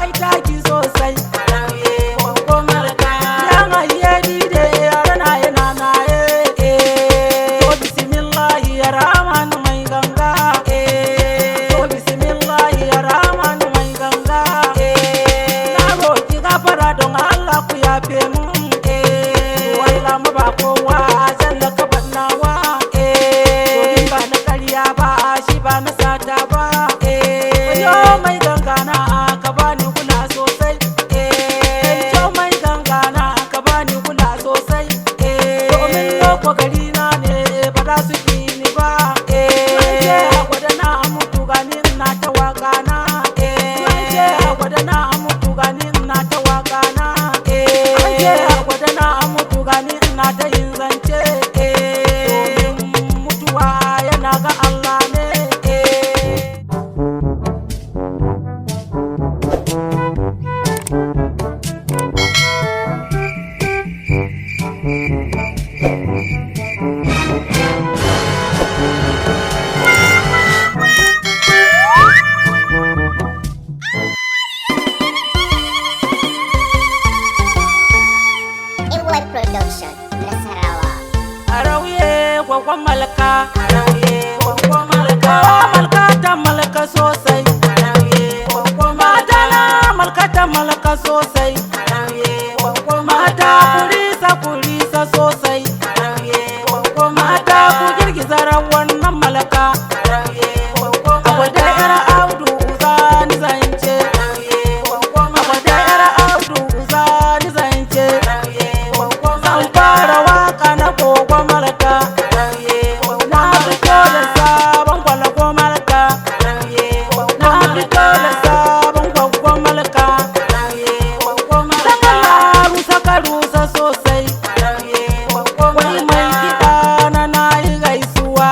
ai taki sosai ko malaka ya maye dide yarana yana naye to bismillah ya rahman mai ganga to bismillah ya rahman mai ganga na roki gafara don Allah ku yafe mun walla mu ba kowa zalla ka bannawa domin ba na ƙarya ba shi ba na sata ba yo mai gangana ka bani kula sosai yo mai gangana ka bani kula sosai domin loko gari na ne ba za su ki ni ba je a gwada na mutu gani na ta waka na je a gwada na mutu gani na ta waka na je a gwada na mutu gani na ta yin zance domin mutuwa yana ga Allah ne Inward Production, Nasarawa. Arauye gwagwan malaka gwagwan malaka malka ta malaka sosai mata na malka ta malaka sosai mata kurisa sosai mata ku girgiza wannan malaka akwada yar audu zani zance akwada yar audu zani zance zan fara waka na gogo malaka na fito da sabon kwalago malaka na fito da sabon gogo malaka daga laru saka rusa sosai wani mai kiɗa na yi gaisuwa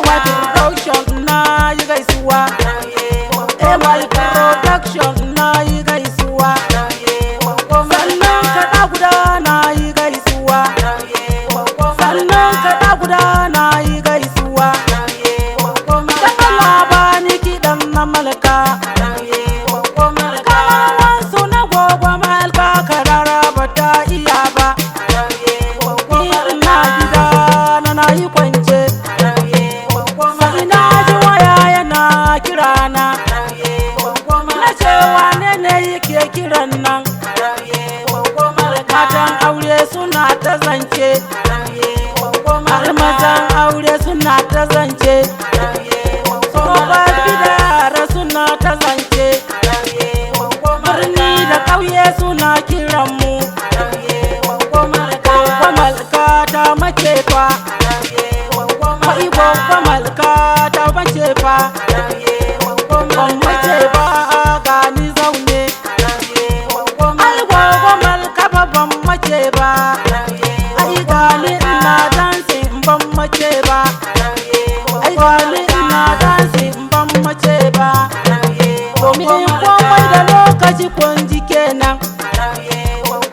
my production na yi gaisuwa my production na yi gaisuwa sannan kaɗa guda na yi gaisuwa sannan kaɗa guda na yi gaisuwa daga labani kiɗan na malaka kawansu na gogo malka karara ba ta iya ba ina gida na yi kwance sai na ji waya yana kirana na ce wane ne yake kiran nan matan aure suna ta zance har mazan aure suna ta zance tsofaffi da yara suna ta zance birni da ƙauye suna kiran mu gwagwa malka ta mace fa wai gwagwa malka ta mace fa ban mace ba gani zaune ai gwagwa malka ba ban mace ba ai gani ina dancing ban mace ba ai gani ina dancing ban mace ba domin komai da lokaci kun ji kenan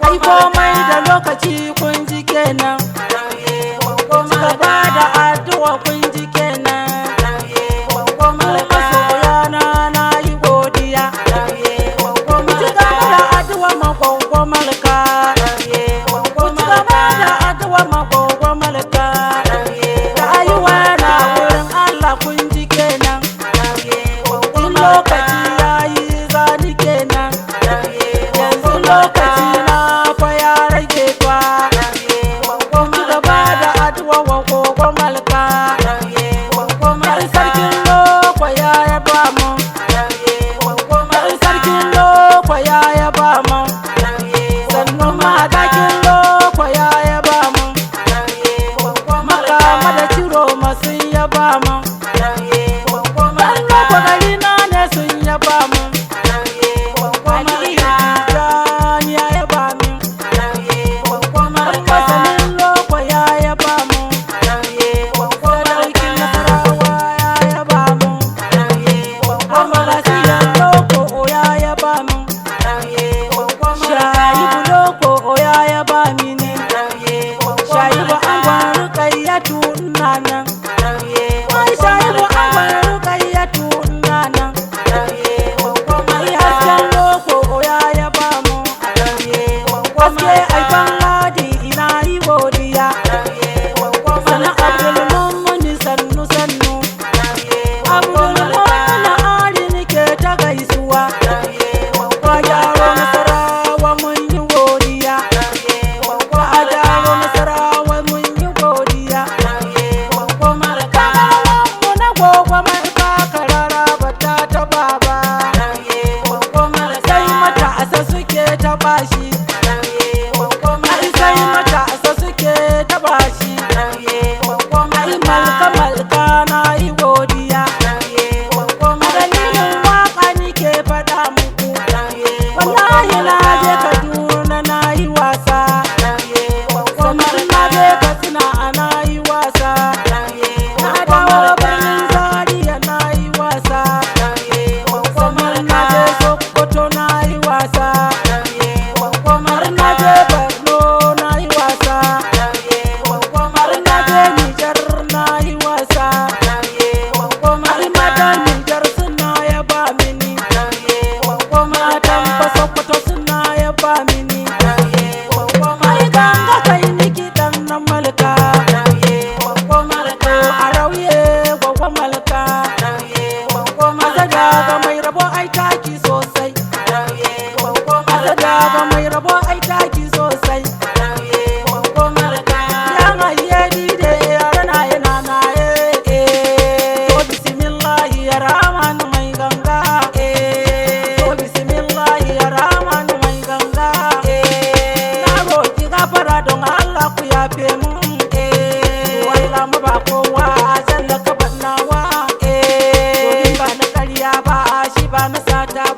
ai komai da lokaci kun ji kenan gaba da addu'a kun ji kenan masoyana na yi godiya ci gaba da addu'a ma gwagwa malaka ci gaba da addu'a ma gwagwa malaka rayuwa na wurin Allah kun ji kenan in lokaci yayi zani kenan yanzu lokaci na fa ya rage fa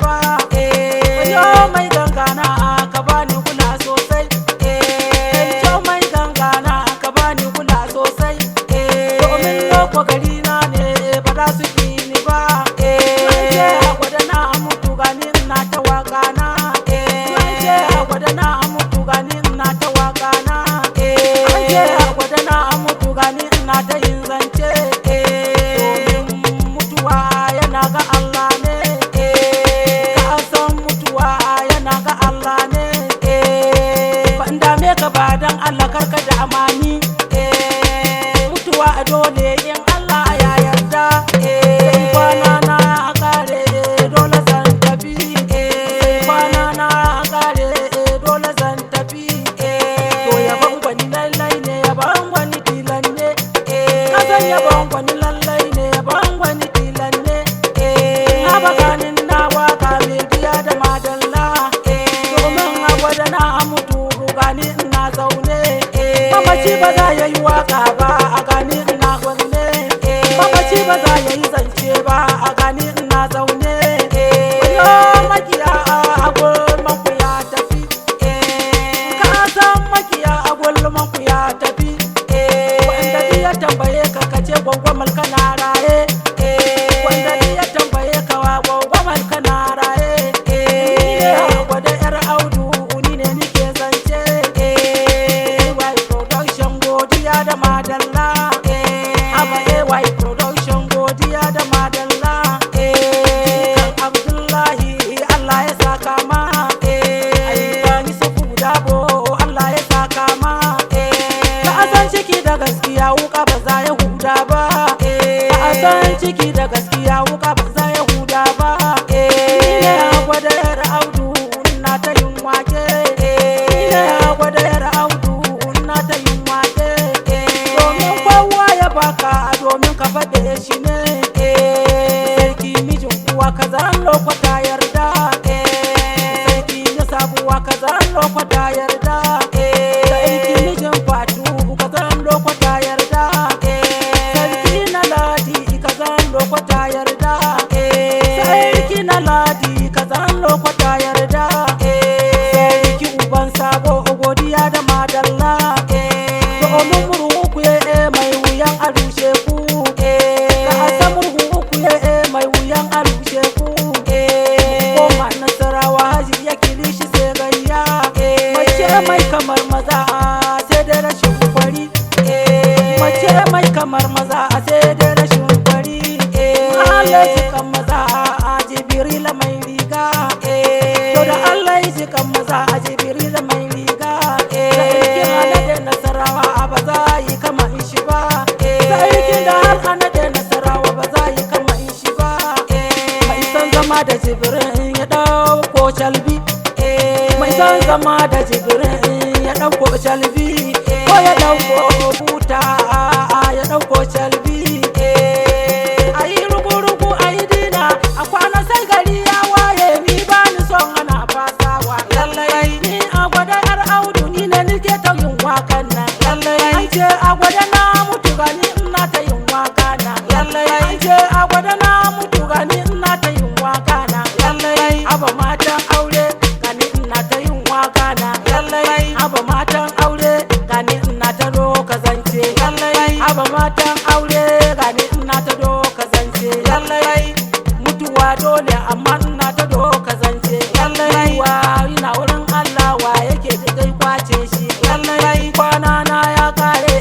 ba yo mai gangana ka bani kula sosai yo mai gangana ka bani kula sosai domin loko gari na ne ba za su ki ni ba je gwada na mutu gani ina ta waka na je gwada na mutu gani ina ta waka na je gwada na mutu gani ina ta yin zance domin mutuwa yana ga Allah ne ka san mutuwa yana ga Allah ne ban dame ka ba dan Allah karka da amani mutuwa a dole in Allah ya yarda kwana na kare dole zan tafi kwana na kare dole zan tafi to yaban gwani lallai ne yaban gwani tilan ne kasan yaban gwani lallai ne yaban gwani tilan ne na bakanin na waka mai biya da madalla domin a gwada na mutu gani ina zaune mamaci ba za ya yi waka ba a gani ina gwanne mamaci ba za ya yi zance ba a gani ina zaune wayo makiya a gulman ku ya tafi ka san makiya a gulman ku ya tafi wanda ya tambaye ka kace gwangwamal kana raye wanda ya tambaye ka wa gwangwamal kana raye gwada yar audu ni ne nike zance AY production godiya da madalla aba AY production godiya da madalla kan Abdullahi Allah ya saka ma ayyukan Yusufu Dabo Allah ya saka ma ka azan ciki da gaskiya wuka ba za ya huda ba ka azan ciki da gaskiya wuka ba za ya huda ba ni ne gwada yar audu na ta yin wake ni ne gwada yar audu na ta yin wake domin kowa ya baka domin ka faɗe shi ne sarki mijin uwa ka zan lokwata yarda sarki na sabuwa ka zan lokwata yarda sarki mijin fatu ka zan lokwata yarda sarki na ladi ka zan lokwata yarda sarki na ladi ka zan lokwata yarda sarki uban sabo godiya da madalla domin murhu uku mai wuyan a rushe ku ka asa murhu uku mai wuyan a rushe ku koma nasarawa haji ya kiri shi sai gayya mace mai kamar maza sai da rashin kwari mace mai kamar maza sai da rashin kwari Allah ya kan maza a Jibril mai riga to da Allah ya kan maza a Jibril mai riga sarkin alade nasarawa ba za yi kama in shi ba sarkin da har alade nasarawa ba za yi kama in shi ba mai san zama da Jibril ya dauko shalbi mai san zama da Jibril ya dauko shalbi ko ya dauko buta ya dauko shalbi ayi rugu-rugu ayi dina a kwana sai gari ya waye ni ba ni son ana fasawa lallai ni a gwada yar audu ni ne nike ta yin wakan nan lallai an ce a gwada na mutu gani ina ta yin waka na lallai an ce a gwada na mutu gani ina ta yin waka na lallai aba matan aure gani ina ta yin waka na lallai aba matan aure gani ina ta doka zance lallai aba matan aure gani ina ta doka zance lallai mutuwa dole amma ina ta doka zance lallai wa ina wurin Allah wa yake da kai kwace shi lallai kwana na ya kare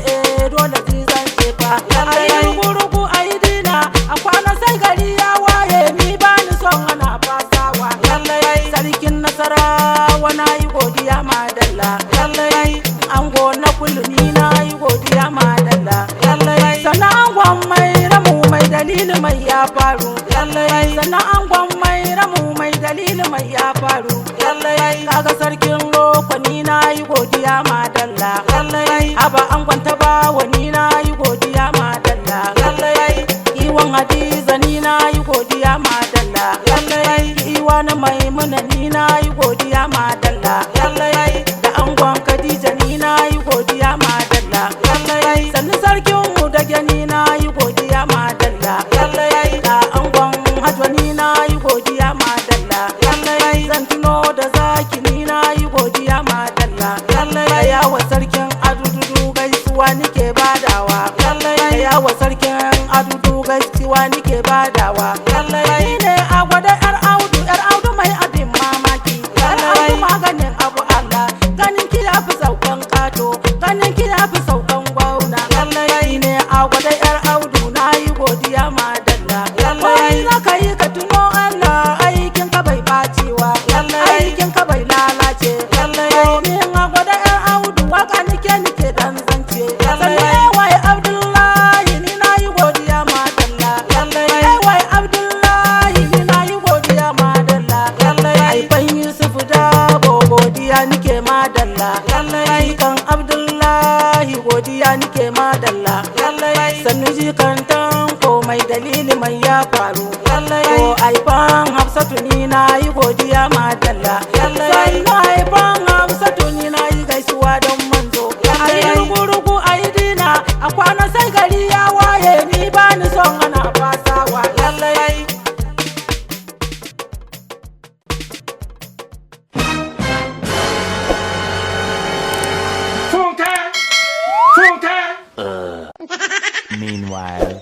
dole zai zance fa lallai rugu-rugu ayi dina a kwana sai gari ya waye ni ba ni son ana fasawa lallai sarkin nasarawa na yi godiya madalla lallai ango na kullu ni na yi godiya madalla lallai sannan angon mai ramu mai dalili mai ya faru lallai sannan angon mai ramu mai dalili mai ya faru lallai kaga sarkin loko ni na yi godiya madalla lallai aba angon ta ba wani na yi godiya madalla lallai iwan hadiza ni na yi godiya madalla lallai iwa na maimuna ni na yi godiya madalla lallai da angon Khadija ni na yi godiya madalla lallai sannan sarkin mu da gani na yi godiya madalla lallai da angon Hajwa ni na yi godiya madalla haifan Yusuf da godiya nike madalla lallai kan Abdullahi godiya nike madalla lallai sannu jikantan komai dalili mai ya faru lallai ko haifan Hafsatu ni nayi godiya madalla lallai sannu haifan Hafsatu ni nayi gaisuwa don manzo ayi rugu ayi dina a kwana sai gari ya waye ni bani son ana fasawa lallai Meanwhile.